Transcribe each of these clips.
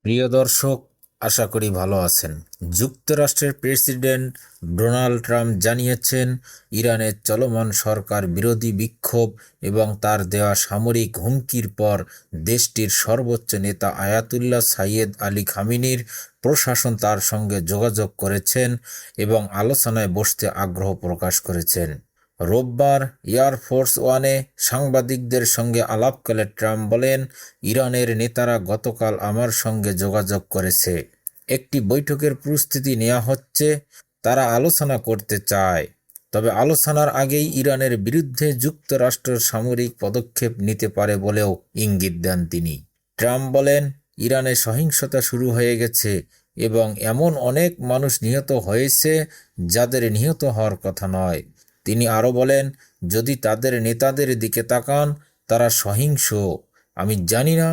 প্রিয় দর্শক, আশা করি ভালো আছেন। যুক্তরাষ্ট্রের প্রেসিডেন্ট ডোনাল্ড ট্রাম্প জানিয়েছেন, ইরানের চলমান সরকার বিরোধী বিক্ষোভ এবং তার দেওয়া সামরিক হুমকির পর দেশটির সর্বোচ্চ নেতা আয়াতুল্লাহ সাইয়েদ আলী খামেনির প্রশাসন তার সঙ্গে যোগাযোগ করেছেন এবং আলোচনায় বসতে আগ্রহ প্রকাশ করেছেন। রোববার এয়ারফোর্স ওয়ানে সাংবাদিকদের সঙ্গে আলাপকালে ট্রাম্প বলেন, ইরানের নেতারা গতকাল আমার সঙ্গে যোগাযোগ করেছে। একটি বৈঠকের প্রস্তুতি নেওয়া হচ্ছে। তারা আলোচনা করতে চায়, তবে আলোচনার আগেই ইরানের বিরুদ্ধে যুক্তরাষ্ট্র সামরিক পদক্ষেপ নিতে পারে বলেও ইঙ্গিত দেন তিনি। ট্রাম্প বলেন, ইরানে সহিংসতা শুরু হয়ে গেছে এবং এমন অনেক মানুষ নিহত হয়েছে যাদের নিহত হওয়ার কথা নয়। তিনি আরও বলেন, যদি তাদের নেতাদের দিকে তাকান, তারা সহিংস। আমি জানি না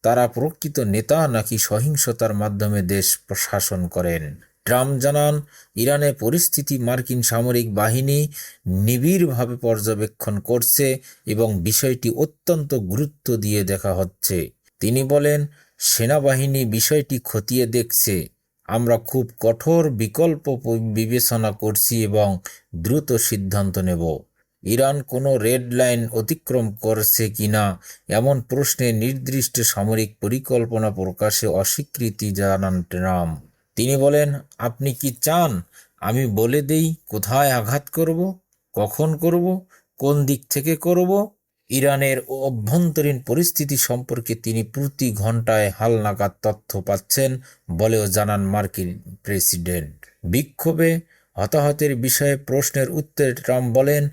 তারা প্রকৃত নেতা নাকি সহিংসতার মাধ্যমে দেশ প্রশাসন করেন। ট্রাম্প জানান, ইরানে পরিস্থিতি মার্কিন সামরিক বাহিনী নিবিড়ভাবে পর্যবেক্ষণ করছে এবং বিষয়টি অত্যন্ত গুরুত্ব দিয়ে দেখা হচ্ছে। তিনি বলেন, সেনাবাহিনী বিষয়টি খতিয়ে দেখছে। আমরা খুব কঠোর বিকল্প বিবেচনা করছি এবং দ্রুত সিদ্ধান্ত নেব। ইরান কোনো রেড লাইন অতিক্রম করছে কিনা এমন প্রশ্নে নির্দিষ্ট সামরিক পরিকল্পনা প্রকাশে অস্বীকৃতি জানান ট্রাম্প। তিনি বলেন, আপনি কি চান আমি বলে দেই কোথায় আঘাত করব, কখন করব, কোন দিক থেকে করব? ইরানের অভ্যন্তরীণ পরিস্থিতি সম্পর্কে তিনি প্রতি ঘন্টায় হালনাগাদ তথ্য পাচ্ছেন বলেও জানান মার্কিন প্রেসিডেন্ট। বিক্ষোভে হতাহতের বিষয়ে প্রশ্নের উত্তরে ট্রাম্প বলেন,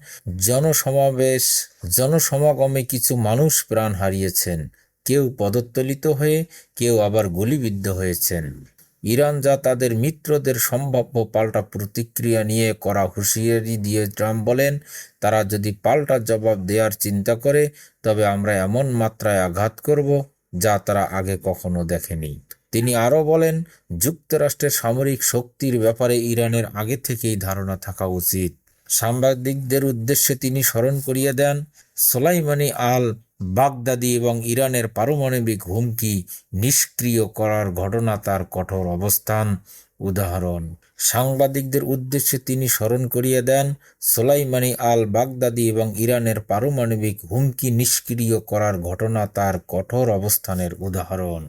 জনসমাগমে কিছু মানুষ প্রাণ হারিয়েছেন, কেউ পদতলিত হয়ে, কেউ আবার গুলিবিদ্ধ হয়েছেন। ইরান যা তাদের মিত্রদের সম্ভাব্য পাল্টা প্রতিক্রিয়া নিয়ে করা হুঁশিয়ারি দিয়ে ট্রাম্প বলেন, তারা যদি পাল্টা জবাব দেওয়ার চিন্তা করে, তবে আমরা এমন মাত্রায় আঘাত করব যা তারা আগে কখনো দেখেনি। তিনি আরও বলেন, যুক্তরাষ্ট্রের সামরিক শক্তির ব্যাপারে ইরানের আগে থেকেই ধারণা থাকা উচিত। সাংবাদিকদের উদ্দেশ্যে তিনি স্মরণ করিয়ে দেন, সোলাইমানি আল বাগদাদি এবং ইরানের পারমাণবিক হুমকি নিষ্ক্রিয় করার ঘটনা তার কঠোর অবস্থান উদাহরণ। সাংবাদিকদের উদ্দেশ্যে তিনি স্মরণ করিয়ে দেন, সোলাইমানি আল বাগদাদি এবং ইরানের পারমাণবিক হুমকি নিষ্ক্রিয় করার ঘটনা তার কঠোর অবস্থানের উদাহরণ।